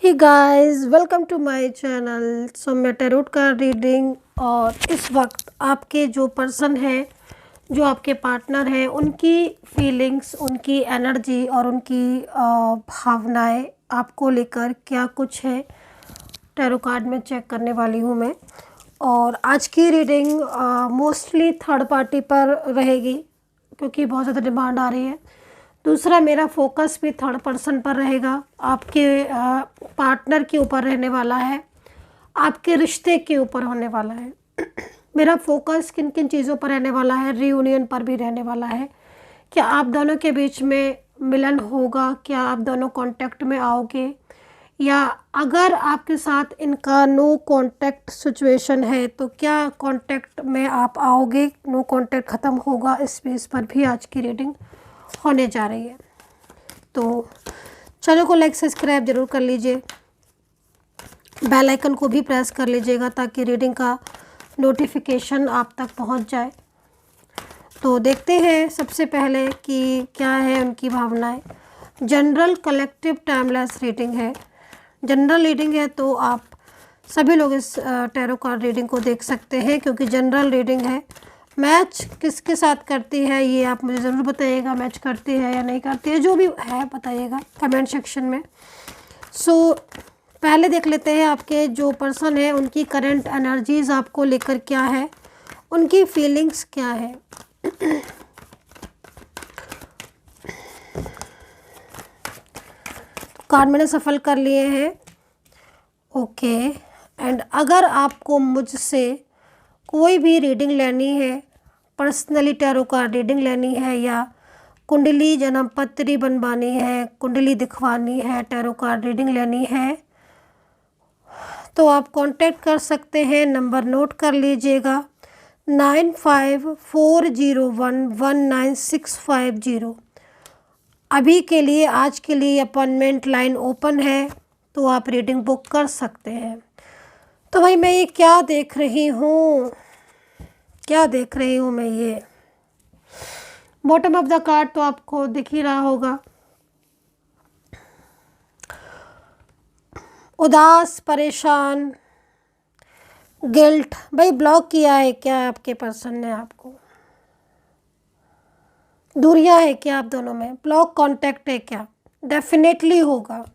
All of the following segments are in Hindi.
Hey guys, welcome to my channel. मैं टैरोट कार्ड रीडिंग और इस वक्त आपके जो पर्सन है, जो आपके पार्टनर है, उनकी फीलिंग्स, उनकी एनर्जी और उनकी भावनाएं आपको लेकर क्या कुछ है, टैरो कार्ड में चेक करने वाली हूँ मैं। और आज की रीडिंग मोस्टली थर्ड पार्टी पर रहेगी क्योंकि बहुत ज़्यादा डिमांड आ रही है। दूसरा, मेरा फोकस भी थर्ड पर्सन पर रहेगा, आपके पार्टनर के ऊपर रहने वाला है, आपके रिश्ते के ऊपर होने वाला है। मेरा फोकस किन किन चीज़ों पर रहने वाला है, रीयूनियन पर भी रहने वाला है। क्या आप दोनों के बीच में मिलन होगा, क्या आप दोनों कांटेक्ट में आओगे, या अगर आपके साथ इनका नो कांटेक्ट सिचुएशन है तो क्या कांटेक्ट में आप आओगे, नो कांटेक्ट ख़त्म होगा। इस बेस पर भी आज की रीडिंग होने जा रही है। तो चैनल को लाइक सब्सक्राइब ज़रूर कर लीजिए, बेल आइकन को भी प्रेस कर लीजिएगा ताकि रीडिंग का नोटिफिकेशन आप तक पहुंच जाए। तो देखते हैं सबसे पहले कि क्या है उनकी भावनाएं। जनरल कलेक्टिव टाइमलेस रीडिंग है। जनरल रीडिंग है तो आप सभी लोग इस टैरो कार्ड रीडिंग को देख सकते हैं क्योंकि जनरल रीडिंग है। मैच किसके साथ करती है ये आप मुझे ज़रूर बताइएगा, मैच करती है या नहीं करती है, जो भी है बताइएगा कमेंट सेक्शन में। पहले देख लेते हैं आपके जो पर्सन है उनकी करंट एनर्जीज़ आपको लेकर क्या है, उनकी फीलिंग्स क्या है। कार्ड मैंने सफल कर लिए हैं। ओके, एंड अगर आपको मुझसे कोई भी रीडिंग लेनी है, पर्सनली टैरो कार्ड रीडिंग लेनी है, या कुंडली जन्म पत्री बनवानी है, कुंडली दिखवानी है, टैरो कार्ड रीडिंग लेनी है, तो आप कांटेक्ट कर सकते हैं। नंबर नोट कर लीजिएगा, 9540119650। अभी के लिए, आज के लिए अपॉइंटमेंट लाइन ओपन है, तो आप रीडिंग बुक कर सकते हैं। तो भाई मैं ये क्या देख रही हूँ, क्या देख रही हूँ मैं, ये बॉटम ऑफ द कार्ड तो आपको दिख ही रहा होगा। उदास, परेशान, गिल्ट। भाई ब्लॉक किया है क्या आपके पर्सन ने आपको, दूरियां है क्या आप दोनों में, ब्लॉक कांटेक्ट है क्या, डेफिनेटली होगा।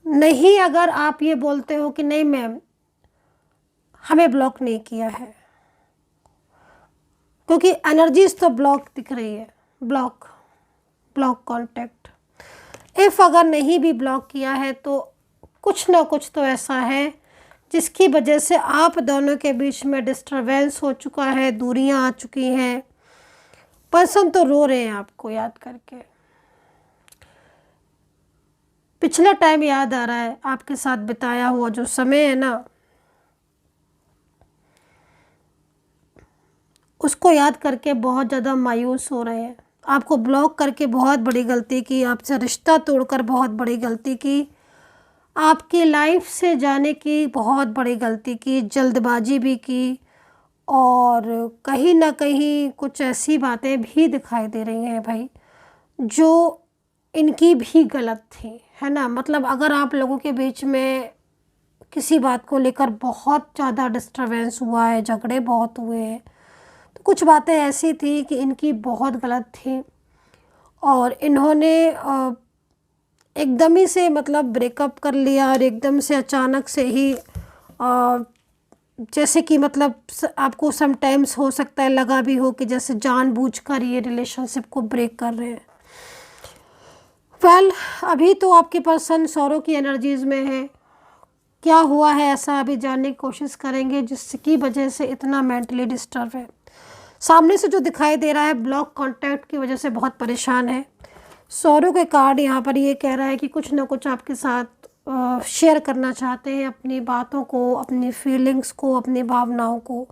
नहीं, अगर आप ये बोलते हो कि नहीं मैम हमें ब्लॉक नहीं किया है, क्योंकि एनर्जीज तो ब्लॉक दिख रही है, ब्लॉक कांटेक्ट। इफ़ अगर नहीं भी ब्लॉक किया है तो कुछ ना कुछ तो ऐसा है जिसकी वजह से आप दोनों के बीच में डिस्टरबेंस हो चुका है, दूरियां आ चुकी हैं। पर्सन तो रो रहे हैं आपको याद करके, पिछला टाइम याद आ रहा है, आपके साथ बिताया हुआ जो समय है ना, उसको याद करके बहुत ज़्यादा मायूस हो रहे हैं। आपको ब्लॉक करके बहुत बड़ी गलती की, आपसे रिश्ता तोड़कर बहुत बड़ी गलती की, आपकी लाइफ से जाने की बहुत बड़ी गलती की, जल्दबाजी भी की, और कहीं ना कहीं कुछ ऐसी बातें भी दिखाई दे रही हैं भाई जो इनकी भी गलत थी, है ना। मतलब अगर आप लोगों के बीच में किसी बात को लेकर बहुत ज़्यादा डिस्टरबेंस हुआ है, झगड़े बहुत हुए हैं, तो कुछ बातें ऐसी थी कि इनकी बहुत गलत थी और इन्होंने एकदम ही से मतलब ब्रेकअप कर लिया, और एकदम से अचानक से ही जैसे कि मतलब आपको समटाइम्स हो सकता है लगा भी हो कि जैसे जानबूझकर ये रिलेशनशिप को ब्रेक कर रहे हैं। वेल, अभी तो आपके पर्सन सौरों की एनर्जीज़ में है। क्या हुआ है ऐसा अभी जानने की कोशिश करेंगे जिसकी वजह से इतना मेंटली डिस्टर्ब है। सामने से जो दिखाई दे रहा है ब्लॉक कांटेक्ट की वजह से बहुत परेशान है। सौरों के कार्ड यहाँ पर ये कह रहा है कि कुछ ना कुछ आपके साथ शेयर करना चाहते हैं, अपनी बातों को, अपनी फीलिंग्स को, अपनी भावनाओं को।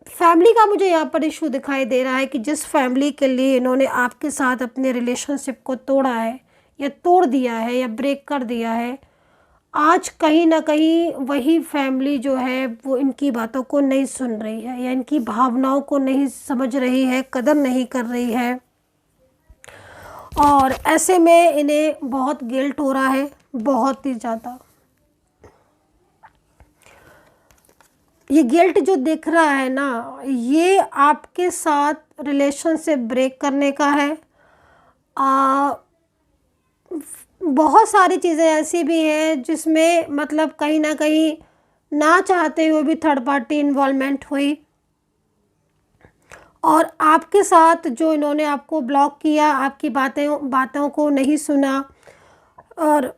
फैमिली का मुझे यहाँ पर इशू दिखाई दे रहा है कि जिस फैमिली के लिए इन्होंने आपके साथ अपने रिलेशनशिप को तोड़ा है, या तोड़ दिया है, या ब्रेक कर दिया है, आज कहीं ना कहीं वही फैमिली जो है वो इनकी बातों को नहीं सुन रही है, या इनकी भावनाओं को नहीं समझ रही है, कदर नहीं कर रही है। और ऐसे में इन्हें बहुत गिल्ट हो रहा है, बहुत ही ज़्यादा। ये गिल्ट जो दिख रहा है ना, ये आपके साथ रिलेशनशिप ब्रेक करने का है। बहुत सारी चीज़ें ऐसी भी हैं जिसमें मतलब कहीं ना कहीं ना चाहते हुए भी थर्ड पार्टी इन्वॉल्वमेंट हुई, और आपके साथ जो इन्होंने आपको ब्लॉक किया, आपकी बातों को नहीं सुना, और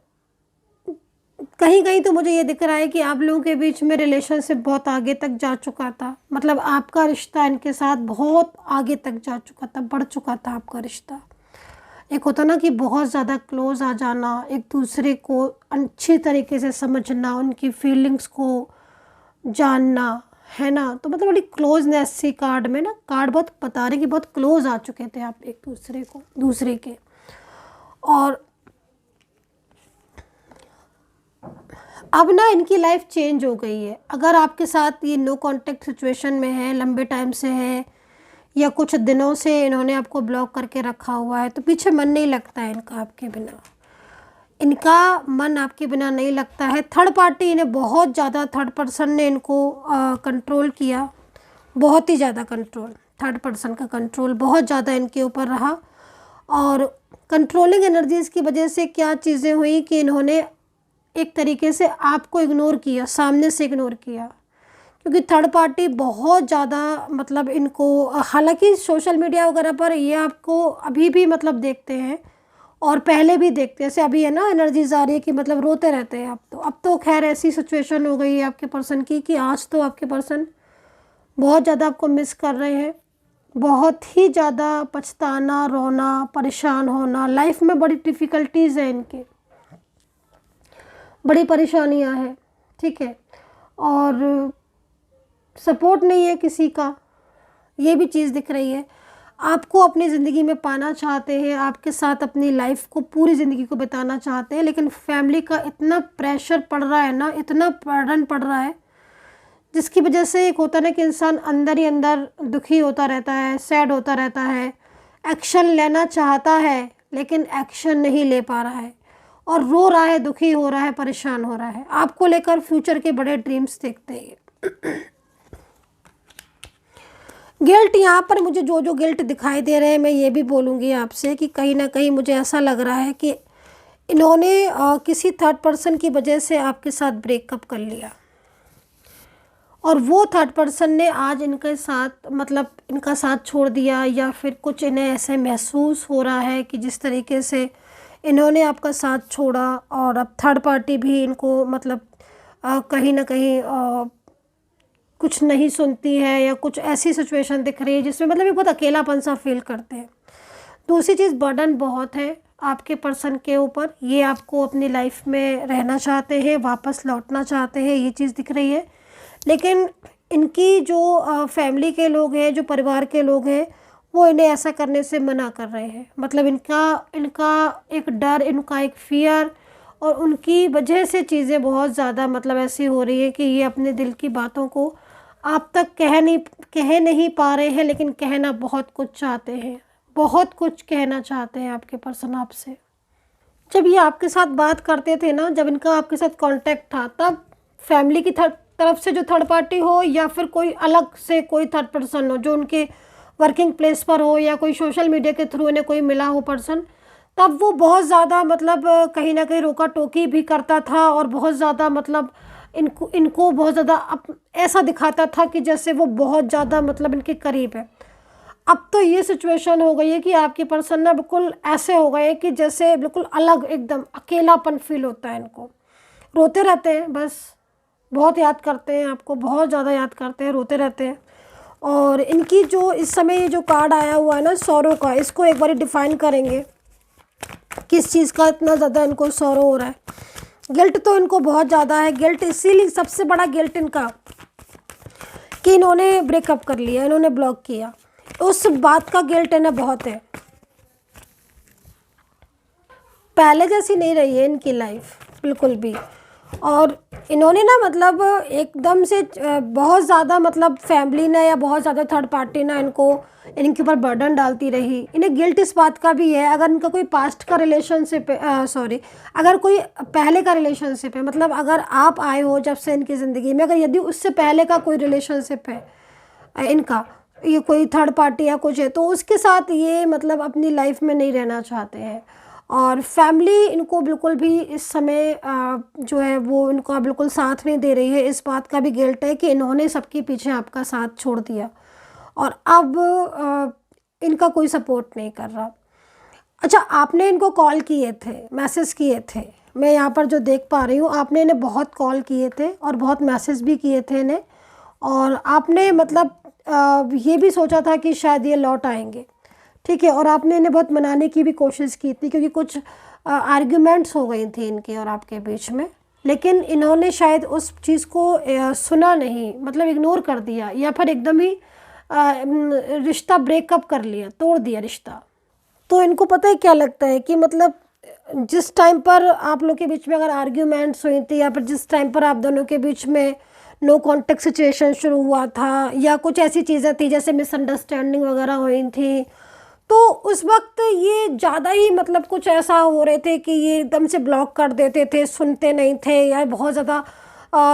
कहीं कहीं तो मुझे ये दिख रहा है कि आप लोगों के बीच में रिलेशनशिप बहुत आगे तक जा चुका था। मतलब आपका रिश्ता इनके साथ बहुत आगे तक जा चुका था, बढ़ चुका था आपका रिश्ता। एक होता ना कि बहुत ज़्यादा क्लोज आ जाना, एक दूसरे को अच्छी तरीके से समझना, उनकी फीलिंग्स को जानना, है ना। तो मतलब बड़ी क्लोजनेस सी कार्ड में ना, कार्ड बहुत बता रहे कि बहुत क्लोज आ चुके थे आप एक दूसरे के। और अब ना इनकी लाइफ चेंज हो गई है। अगर आपके साथ ये नो कांटेक्ट सिचुएशन में है, लंबे टाइम से है, या कुछ दिनों से इन्होंने आपको ब्लॉक करके रखा हुआ है, तो पीछे मन नहीं लगता है इनका आपके बिना। इनका मन आपके बिना नहीं लगता है। थर्ड पार्टी इन्हें बहुत ज़्यादा, थर्ड पर्सन ने इनको कंट्रोल किया, बहुत ही ज़्यादा कंट्रोल, थर्ड पर्सन का कंट्रोल बहुत ज़्यादा इनके ऊपर रहा। और कंट्रोलिंग एनर्जीज़ की वजह से क्या चीज़ें हुई कि इन्होंने एक तरीके से आपको इग्नोर किया, सामने से इग्नोर किया। क्योंकि थर्ड पार्टी बहुत ज़्यादा मतलब इनको, हालांकि सोशल मीडिया वगैरह पर ये आपको अभी भी मतलब देखते हैं, और पहले भी देखते हैं। जैसे अभी है ना, एनर्जीज आ रही है कि मतलब रोते रहते हैं। अब तो खैर ऐसी सिचुएशन हो गई है आपके पर्सन की कि आज तो आपके पर्सन बहुत ज़्यादा आपको मिस कर रहे हैं। बहुत ही ज़्यादा पछताना, रोना, परेशान होना, लाइफ में बड़ी डिफ़िकल्टीज़ हैं इनके, बड़ी परेशानियां हैं, ठीक है। और सपोर्ट नहीं है किसी का, ये भी चीज़ दिख रही है। आपको अपनी ज़िंदगी में पाना चाहते हैं, आपके साथ अपनी लाइफ को, पूरी ज़िंदगी को बिताना चाहते हैं, लेकिन फैमिली का इतना प्रेशर पड़ रहा है ना, इतना बर्डन पड़ रहा है, जिसकी वजह से एक होता है ना कि इंसान अंदर ही अंदर दुखी होता रहता है, सैड होता रहता है, एक्शन लेना चाहता है लेकिन एक्शन नहीं ले पा रहा है, और रो रहा है, दुखी हो रहा है, परेशान हो रहा है। आपको लेकर फ्यूचर के बड़े ड्रीम्स देखते हैं। गिल्ट, यहाँ पर मुझे जो गिल्ट दिखाई दे रहे हैं, मैं ये भी बोलूँगी आपसे कि कहीं ना कहीं मुझे ऐसा लग रहा है कि इन्होंने किसी थर्ड पर्सन की वजह से आपके साथ ब्रेकअप कर लिया, और वो थर्ड पर्सन ने आज इनके साथ मतलब इनका साथ छोड़ दिया, या फिर कुछ इन्हें ऐसे महसूस हो रहा है कि जिस तरीके से इन्होंने आपका साथ छोड़ा, और अब थर्ड पार्टी भी इनको मतलब कहीं ना कहीं कुछ नहीं सुनती है, या कुछ ऐसी सिचुएशन दिख रही है जिसमें मतलब ये बहुत अकेलापन सा फील करते हैं। दूसरी चीज़, बर्डन बहुत है आपके पर्सन के ऊपर। ये आपको अपनी लाइफ में रहना चाहते हैं, वापस लौटना चाहते हैं, ये चीज़ दिख रही है। लेकिन इनकी जो फैमिली के लोग हैं, जो परिवार के लोग हैं, वो इन्हें ऐसा करने से मना कर रहे हैं। मतलब इनका एक डर, इनका एक फियर, और उनकी वजह से चीज़ें बहुत ज़्यादा मतलब ऐसी हो रही है कि ये अपने दिल की बातों को आप तक कह नहीं पा रहे हैं, लेकिन कहना बहुत कुछ चाहते हैं, बहुत कुछ कहना चाहते हैं आपके पर्सन आपसे। जब ये आपके साथ बात करते थे ना, जब इनका आपके साथ कांटेक्ट था, तब फैमिली की तरफ से जो थर्ड पार्टी हो, या फिर कोई अलग से कोई थर्ड पर्सन हो जो उनके वर्किंग प्लेस पर हो, या कोई सोशल मीडिया के थ्रू इन्हें कोई मिला हो पर्सन, तब वो बहुत ज़्यादा मतलब कहीं ना कहीं रोका टोकी भी करता था, और बहुत ज़्यादा मतलब इनको बहुत ज़्यादा ऐसा दिखाता था कि जैसे वो बहुत ज़्यादा मतलब इनके करीब है। अब तो ये सिचुएशन हो गई है कि आपके पर्सन ना बिल्कुल ऐसे हो गए कि जैसे बिल्कुल अलग, एकदम अकेलापन फील होता है इनको। रोते रहते हैं बस, बहुत याद करते हैं आपको, बहुत ज़्यादा याद करते हैं, रोते रहते हैं। और इनकी जो इस समय ये जो कार्ड आया हुआ है ना, सौरो का, इसको एक बार डिफाइन करेंगे किस चीज़ का इतना ज़्यादा इनको सौरो हो रहा है। गिल्ट तो इनको बहुत ज़्यादा है। गिल्ट इसीलिए सबसे बड़ा गिल्ट इनका कि इन्होंने ब्रेकअप कर लिया, इन्होंने ब्लॉक किया, उस बात का गिल्ट इन्हें बहुत है। पहले जैसी नहीं रही है इनकी लाइफ बिल्कुल भी। और इन्होंने ना मतलब एकदम से बहुत ज़्यादा मतलब फैमिली ने या बहुत ज़्यादा थर्ड पार्टी ना इनके ऊपर बर्डन डालती रही। इन्हें गिल्ट इस बात का भी है, अगर इनका कोई पास्ट का रिलेशनशिप है, सॉरी, अगर कोई पहले का रिलेशनशिप है, मतलब अगर आप आए हो जब से इनकी ज़िंदगी में, अगर यदि उससे पहले का कोई रिलेशनशिप है इनका, ये कोई थर्ड पार्टी या कुछ है, तो उसके साथ ये मतलब अपनी लाइफ में नहीं रहना चाहते हैं। और फैमिली इनको बिल्कुल भी इस समय जो है वो इनका बिल्कुल साथ नहीं दे रही है। इस बात का भी गिल्ट है कि इन्होंने सबके पीछे आपका साथ छोड़ दिया और अब इनका कोई सपोर्ट नहीं कर रहा। अच्छा, आपने इनको कॉल किए थे, मैसेज किए थे, मैं यहाँ पर जो देख पा रही हूँ, आपने इन्हें बहुत कॉल किए थे और बहुत मैसेज भी किए थे इन्हें, और आपने मतलब ये भी सोचा था कि शायद ये लौट आएंगे, ठीक है, और आपने इन्हें बहुत मनाने की भी कोशिश की थी क्योंकि कुछ आर्ग्यूमेंट्स हो गई थी इनके और आपके बीच में, लेकिन इन्होंने शायद उस चीज़ को सुना नहीं, मतलब इग्नोर कर दिया, या फिर एकदम ही रिश्ता ब्रेकअप कर लिया, तोड़ दिया रिश्ता। तो इनको पता है क्या लगता है कि मतलब जिस टाइम पर आप लोग के बीच में अगर आर्ग्यूमेंट्स हुई थी, या फिर जिस टाइम पर आप दोनों के बीच में नो कॉन्टेक्ट सिचुएशन शुरू हुआ था, या कुछ ऐसी चीज़ें थी जैसे मिसअंडरस्टैंडिंग वगैरह हुई थी, तो उस वक्त ये ज़्यादा ही मतलब कुछ ऐसा हो रहे थे कि ये एकदम से ब्लॉक कर देते थे, सुनते नहीं थे, या बहुत ज़्यादा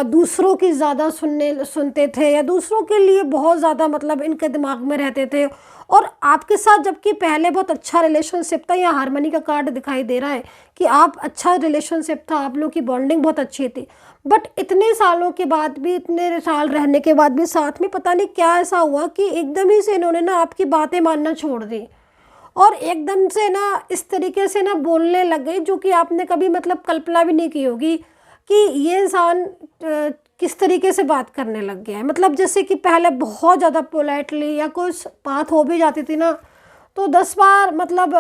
दूसरों की ज़्यादा सुनते थे, या दूसरों के लिए बहुत ज़्यादा मतलब इनके दिमाग में रहते थे। और आपके साथ जबकि पहले बहुत अच्छा रिलेशनशिप था, या हारमोनी का कार्ड दिखाई दे रहा है कि आप अच्छा रिलेशनशिप था, आप लोग की बॉन्डिंग बहुत अच्छी थी, बट इतने सालों के बाद भी, इतने साल रहने के बाद भी साथ में पता नहीं क्या ऐसा हुआ कि एकदम ही से इन्होंने ना आपकी बातें मानना छोड़ दी और एकदम से ना इस तरीके से ना बोलने लग गई जो कि आपने कभी मतलब कल्पना भी नहीं की होगी कि ये इंसान किस तरीके से बात करने लग गया है। मतलब जैसे कि पहले बहुत ज़्यादा पोलाइटली या कुछ बात हो भी जाती थी ना, तो 10 बार मतलब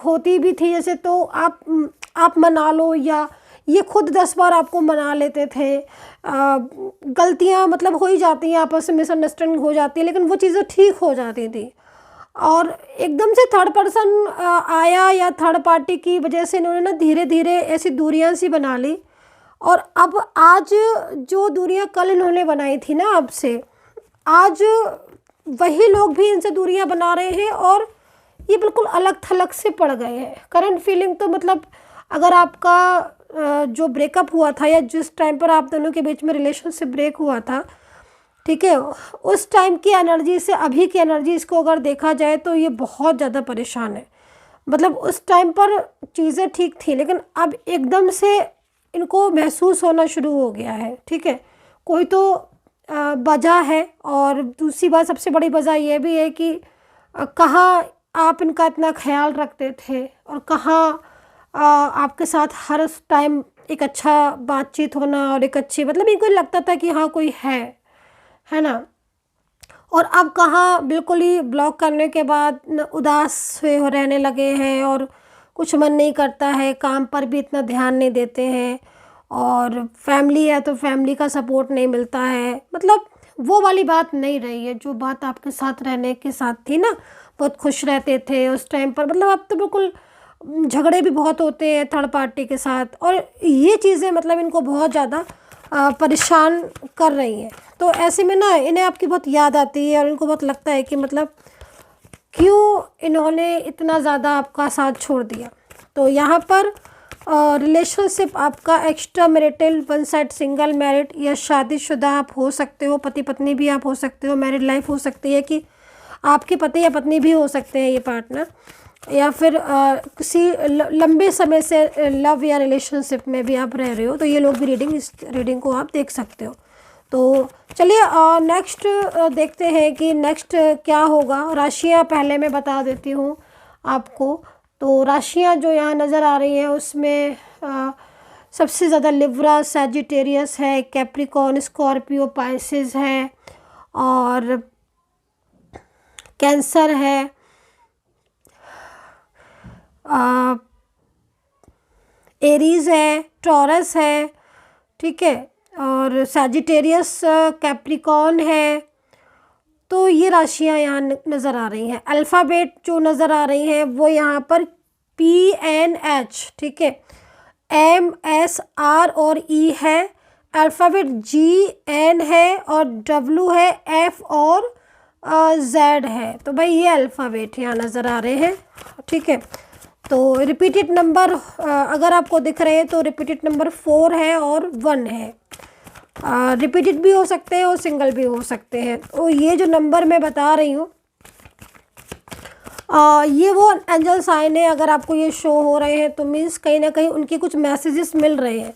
होती भी थी जैसे, तो आप मना लो, या ये खुद 10 बार आपको मना लेते थे। गलतियाँ मतलब हो ही जाती हैं, आपस में मिसअंडरस्टैंडिंग हो जाती है, लेकिन वो चीज़ें ठीक हो जाती थी। और एकदम से थर्ड पर्सन आया, या थर्ड पार्टी की वजह से इन्होंने ना धीरे धीरे ऐसी दूरियां सी बना ली, और अब आज जो दूरियां कल इन्होंने बनाई थी ना आपसे, आज वही लोग भी इनसे दूरियां बना रहे हैं और ये बिल्कुल अलग थलग से पड़ गए हैं। करंट फीलिंग तो मतलब अगर आपका जो ब्रेकअप हुआ था, या जिस टाइम पर आप दोनों के बीच में रिलेशनशिप ब्रेक हुआ था, ठीक है, उस टाइम की एनर्जी से अभी की एनर्जी इसको अगर देखा जाए तो ये बहुत ज़्यादा परेशान है। मतलब उस टाइम पर चीज़ें ठीक थी, लेकिन अब एकदम से इनको महसूस होना शुरू हो गया है, ठीक है। कोई तो वजह है, और दूसरी बात सबसे बड़ी वजह यह भी है कि कहाँ आप इनका इतना ख्याल रखते थे, और कहाँ आपके साथ हर टाइम एक अच्छा बातचीत होना, और एक अच्छी मतलब इनको लगता था कि हाँ कोई है ना। और अब कहाँ बिल्कुल ही ब्लॉक करने के बाद उदास हुए हो रहने लगे हैं, और कुछ मन नहीं करता है, काम पर भी इतना ध्यान नहीं देते हैं, और फैमिली है तो फैमिली का सपोर्ट नहीं मिलता है। मतलब वो वाली बात नहीं रही है जो बात आपके साथ रहने के साथ थी ना, बहुत खुश रहते थे उस टाइम पर। मतलब अब तो बिल्कुल झगड़े भी बहुत होते हैं थर्ड पार्टी के साथ, और ये चीज़ें मतलब इनको बहुत ज़्यादा परेशान कर रही हैं। तो ऐसे में ना इन्हें आपकी बहुत याद आती है, और इनको बहुत लगता है कि मतलब क्यों इन्होंने इतना ज़्यादा आपका साथ छोड़ दिया। तो यहाँ पर रिलेशनशिप आपका extra marital, one side, single, married या शादीशुदा आप हो सकते हो, पति पत्नी भी आप हो सकते हो, मैरिड लाइफ हो सकती है कि आपके पति या पत्नी भी हो सकते हैं ये पार्टनर, या फिर किसी लंबे समय से लव या रिलेशनशिप में भी आप रह रहे हो, तो ये लोग भी इस रीडिंग को आप देख सकते हो। तो चलिए नेक्स्ट देखते हैं कि नेक्स्ट क्या होगा। राशियाँ पहले मैं बता देती हूँ आपको। तो राशियाँ जो यहाँ नज़र आ रही हैं उसमें सबसे ज़्यादा लिब्रा, सैजिटेरियस है, कैप्रिकॉर्न, स्कॉर्पियो, पाइसेस है, और कैंसर है, एरीज है, टॉरस है, ठीक है, और सैजिटेरियस, कैप्रिकॉर्न है। तो ये राशियां यहाँ नज़र आ रही हैं। अल्फ़ाबेट जो नज़र आ रही हैं वो यहाँ पर PNH, ठीक है, एम, एस, आर और ई है, अल्फ़ाबेट जी, एन है और डब्लू है, एफ और जेड है। तो भाई ये अल्फ़ाबेट यहाँ नज़र आ रहे हैं, ठीक है। तो रिपीटेड नंबर अगर आपको दिख रहे हैं तो रिपीटेड नंबर 4 है और 1 है। रिपीटेड भी हो सकते हैं और सिंगल भी हो सकते हैं। तो ये जो नंबर मैं बता रही हूँ ये वो एंजल साइन है। अगर आपको ये शो हो रहे हैं तो मीन्स कहीं ना कहीं उनके कुछ मैसेजेस मिल रहे हैं।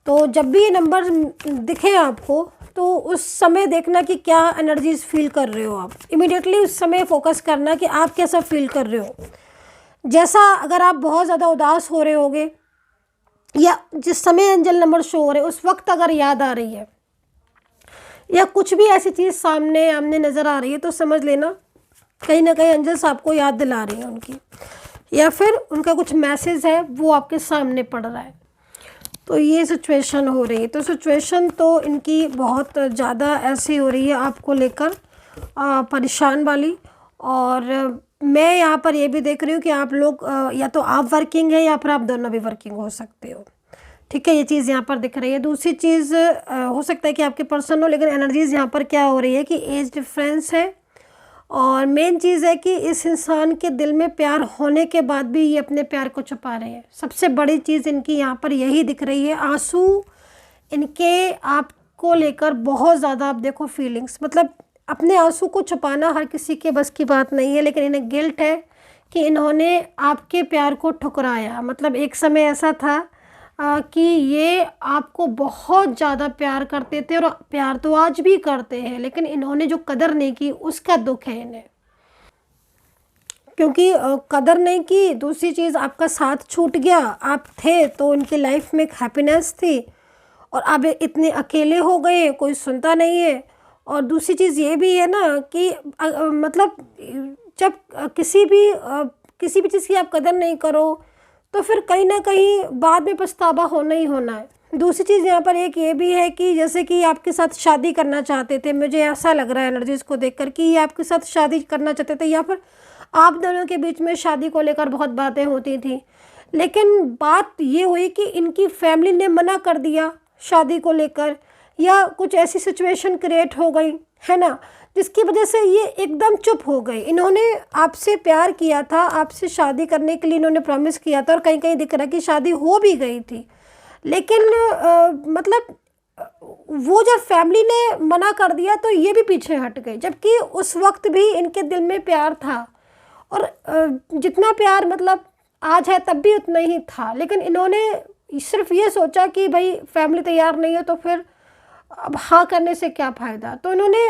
तो जब भी ये नंबर दिखे आपको तो उस समय देखना कि क्या एनर्जीज फील कर रहे हो आप। इमीडिएटली उस समय फोकस करना कि आप कैसा फील कर रहे हो। जैसा अगर आप बहुत ज़्यादा उदास हो रहे होगे या जिस समय एंजल नंबर शो हो रहे उस वक्त अगर याद आ रही है या कुछ भी ऐसी चीज़ सामने आमने नज़र आ रही है तो समझ लेना कहीं ना कहीं एंजल्स आपको याद दिला रही है उनकी, या फिर उनका कुछ मैसेज है वो आपके सामने पड़ रहा है। तो ये सिचुएशन हो रही है। तो सिचुएशन तो इनकी बहुत ज़्यादा ऐसी हो रही है आपको लेकर परेशान वाली। और मैं यहाँ पर ये भी देख रही हूँ कि आप लोग या तो आप वर्किंग है या फिर आप दोनों भी वर्किंग हो सकते हो, ठीक है। ये चीज़ यहाँ पर दिख रही है। दूसरी चीज़ हो सकता है कि आपके पर्सन हो, लेकिन एनर्जीज़ यहाँ पर क्या हो रही है कि एज डिफरेंस है। और मेन चीज़ है कि इस इंसान के दिल में प्यार होने के बाद भी ये अपने प्यार को छुपा रहे हैं। सबसे बड़ी चीज़ इनकी यहाँ पर यही दिख रही है। आंसू इनके आपको लेकर बहुत ज़्यादा, आप देखो फीलिंग्स, मतलब अपने आंसू को छुपाना हर किसी के बस की बात नहीं है, लेकिन इन्हें गिल्ट है कि इन्होंने आपके प्यार को ठुकराया। मतलब एक समय ऐसा था कि ये आपको बहुत ज़्यादा प्यार करते थे और प्यार तो आज भी करते हैं, लेकिन इन्होंने जो कदर नहीं की उसका दुख है इन्हें, क्योंकि कदर नहीं की। दूसरी चीज़ आपका साथ छूट गया, आप थे तो उनकी लाइफ में एक हैप्पीनेस थी और अब इतने अकेले हो गए, कोई सुनता नहीं है। और दूसरी चीज़ ये भी है ना कि मतलब जब किसी भी चीज़ की आप कदर नहीं करो तो फिर कहीं ना कहीं बाद में पछतावा होना ही होना है। दूसरी चीज़ यहाँ पर एक ये भी है कि जैसे कि आपके साथ शादी करना चाहते थे, मुझे ऐसा लग रहा है एनर्जीज को देखकर कि ये आपके साथ शादी करना चाहते थे, या फिर आप दोनों के बीच में शादी को लेकर बहुत बातें होती थी। लेकिन बात ये हुई कि इनकी फैमिली ने मना कर दिया शादी को लेकर, या कुछ ऐसी सिचुएशन क्रिएट हो गई है ना, जिसकी वजह से ये एकदम चुप हो गए। इन्होंने आपसे प्यार किया था, आपसे शादी करने के लिए इन्होंने प्रॉमिस किया था और कहीं कहीं दिख रहा है कि शादी हो भी गई थी, लेकिन मतलब वो जब फैमिली ने मना कर दिया तो ये भी पीछे हट गए, जबकि उस वक्त भी इनके दिल में प्यार था। और जितना प्यार मतलब आज है तब भी उतना ही था, लेकिन इन्होंने सिर्फ ये सोचा कि भाई फैमिली तैयार नहीं है तो फिर अब हाँ करने से क्या फ़ायदा। तो इन्होंने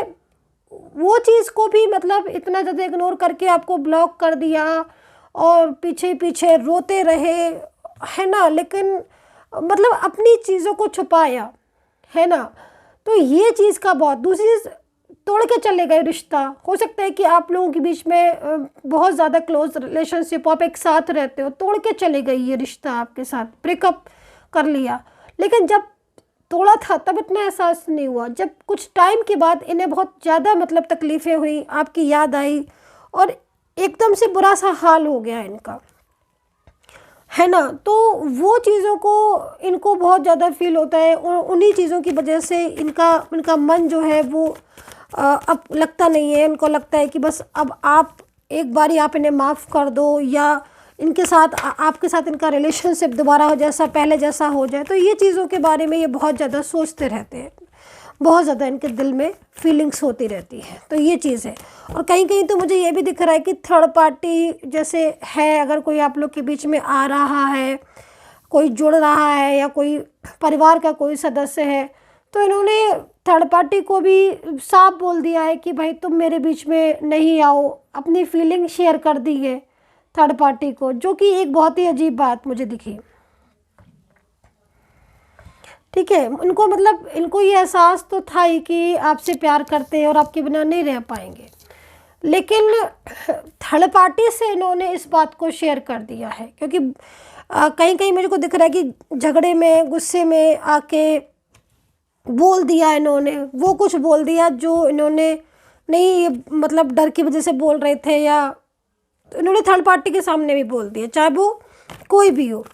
वो चीज़ को भी मतलब इतना ज़्यादा इग्नोर करके आपको ब्लॉक कर दिया और पीछे पीछे रोते रहे, है ना, लेकिन मतलब अपनी चीज़ों को छुपाया, है ना। तो ये चीज़ का बहुत। दूसरी चीज़, तोड़ के चले गए रिश्ता। हो सकता है कि आप लोगों के बीच में बहुत ज़्यादा क्लोज रिलेशनशिप, आप एक साथ रहते हो, तोड़ के चले गई ये रिश्ता, आपके साथ ब्रेकअप कर लिया। लेकिन जब तोड़ा था तब इतना एहसास नहीं हुआ, जब कुछ टाइम के बाद इन्हें बहुत ज़्यादा मतलब तकलीफ़ें हुई, आपकी याद आई और एकदम से बुरा सा हाल हो गया इनका, है ना। तो वो चीज़ों को इनको बहुत ज़्यादा फील होता है और उन्हीं चीज़ों की वजह से इनका मन जो है वो अब लगता नहीं है। इनको लगता है कि बस अब आप एक बारी आप इन्हें माफ़ कर दो, या इनके साथ आपके साथ इनका रिलेशनशिप दोबारा हो जैसा पहले जैसा हो जाए। तो ये चीज़ों के बारे में ये बहुत ज़्यादा सोचते रहते हैं, बहुत ज़्यादा इनके दिल में फीलिंग्स होती रहती है। तो ये चीज़ है। और कहीं कहीं तो मुझे ये भी दिख रहा है कि थर्ड पार्टी जैसे है, अगर कोई आप लोग के बीच में आ रहा है, कोई जुड़ रहा है या कोई परिवार का कोई सदस्य है, तो इन्होंने थर्ड पार्टी को भी साफ बोल दिया है कि भाई तुम मेरे बीच में नहीं आओ, अपनी फीलिंग शेयर कर दी है थर्ड पार्टी को, जो कि एक बहुत ही अजीब बात मुझे दिखी, ठीक है। उनको मतलब इनको ये एहसास तो था ही कि आपसे प्यार करते हैं और आपके बिना नहीं रह पाएंगे, लेकिन थर्ड पार्टी से इन्होंने इस बात को शेयर कर दिया है। क्योंकि कहीं कहीं मुझे को दिख रहा है कि झगड़े में, गुस्से में आके बोल दिया इन्होंने, वो कुछ बोल दिया जो इन्होंने नहीं, मतलब डर की वजह से बोल रहे थे, या तो इन्होंने थर्ड पार्टी के सामने भी बोल दिया, चाहे वो कोई भी हो।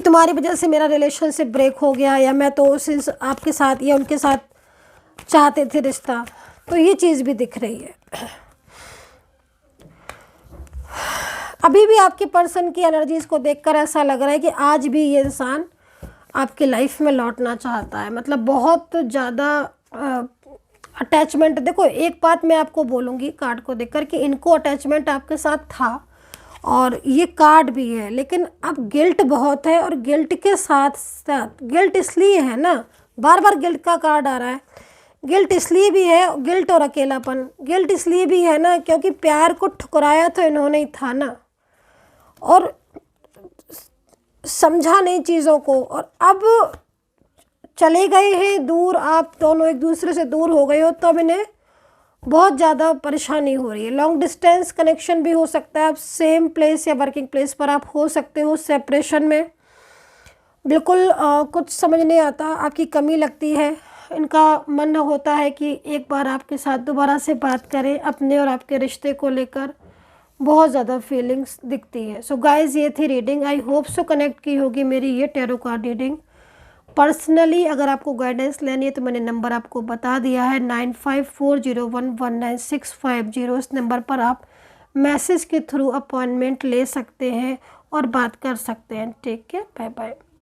तुम्हारी वजह से मेरा रिलेशनशिप ब्रेक हो गया, या मैं तो उस आपके साथ या उनके साथ चाहते थे रिश्ता। तो ये चीज़ भी दिख रही है। अभी भी आपके पर्सन की एनर्जीज़ को देखकर ऐसा लग रहा है कि आज भी ये इंसान आपकी लाइफ में लौटना चाहता है। मतलब बहुत ज़्यादा अटैचमेंट। देखो, एक बात मैं आपको बोलूँगी कार्ड को देखकर कि इनको अटैचमेंट आपके साथ था और ये कार्ड भी है, लेकिन अब गिल्ट बहुत है। और गिल्ट के साथ साथ गिल्ट इसलिए है ना, बार बार गिल्ट का कार्ड आ रहा है। गिल्ट इसलिए भी है, गिल्ट और अकेलापन। गिल्ट इसलिए भी है ना क्योंकि प्यार को ठुकराया तो इन्होंने ही था ना, और समझा नहीं चीज़ों को, और अब चले गए हैं दूर। आप दोनों एक दूसरे से दूर हो गए हो, तो अब इन्हें बहुत ज़्यादा परेशानी हो रही है। लॉन्ग डिस्टेंस कनेक्शन भी हो सकता है। आप सेम प्लेस या वर्किंग प्लेस पर आप हो सकते हो सेपरेशन में। बिल्कुल कुछ समझ नहीं आता, आपकी कमी लगती है। इनका मन होता है कि एक बार आपके साथ दोबारा से बात करें अपने और आपके रिश्ते को लेकर। बहुत ज़्यादा फीलिंग्स दिखती है। सो गाइज़, ये थी reading. I hope so connect की होगी मेरी ये टैरो कार्ड रीडिंग। पर्सनली अगर आपको गाइडेंस लेनी है तो मैंने नंबर आपको बता दिया है 9540119650। इस नंबर पर आप मैसेज के थ्रू अपॉइंटमेंट ले सकते हैं और बात कर सकते हैं। Take care, bye bye.